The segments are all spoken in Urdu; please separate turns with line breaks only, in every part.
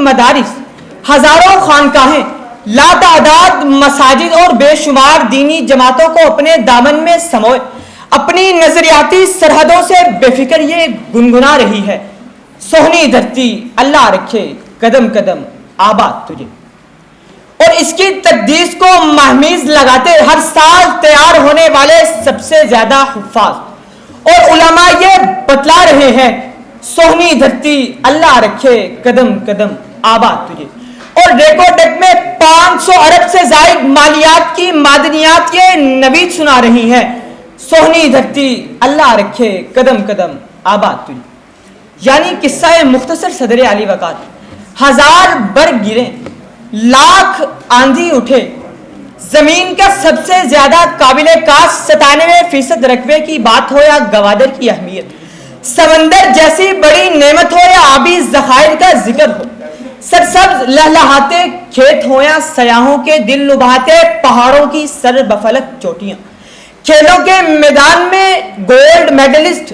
مدارس، ہزاروں خانقاہیں، لاتعداد مساجد اور بے شمار دینی جماعتوں کو اپنے دامن میں سموئے اپنی نظریاتی سرحدوں سے بے فکر یہ گنگنا رہی ہے، سونی دھرتی اللہ رکھے قدم قدم آباد تجھے. اور اس کی تقدیس کو مہمیز لگاتے ہر سال تیار ہونے والے سب سے زیادہ حفاظ اور علماء یہ بتلا رہے ہیں، سونی دھرتی اللہ رکھے قدم قدم آباد تجھے. اور ریکو ڈیک میں 500 ارب سے زائد مالیات کی معدنیات یہ نوید سنا رہی ہیں، سونی دھرتی اللہ رکھے قدم قدم آباد تجھے. یعنی قصہ مختصر صدر علی وقار، 1000 برگ گرے، لاکھ آندھی اٹھے، زمین کا سب سے زیادہ قابل کاشت 97% رقبے کی بات ہو یا گوادر کی اہمیت، سمندر جیسی بڑی نعمت ہو یا آبی ذخائر کا ذکر ہو، سرسبز لہلہاتے کھیت ہو یا سیاحوں کے دل لبھاتے پہاڑوں کی سر بفلک چوٹیاں، کھیلوں کے میدان میں گولڈ میڈلسٹ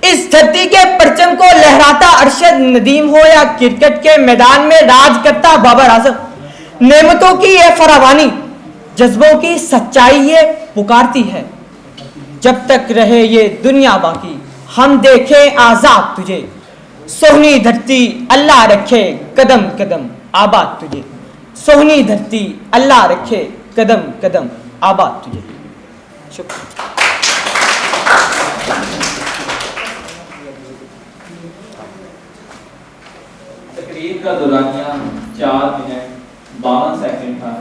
اس دھرتی کے پرچم کو لہراتا ارشد ندیم ہو یا کرکٹ کے میدان میں راج کرتا بابر اعظم، نعمتوں کی یہ فراوانی، جذبوں کی سچائی یہ پکارتی ہے، جب تک رہے یہ دنیا باقی ہم دیکھیں آزاد تجھے، سونی دھرتی اللہ رکھے قدم قدم آباد تجھے، سونی دھرتی اللہ رکھے قدم قدم آباد تجھے. شکریہ.
تقریر کا دورانیہ 4 منٹ 52 سیکنڈ تھا.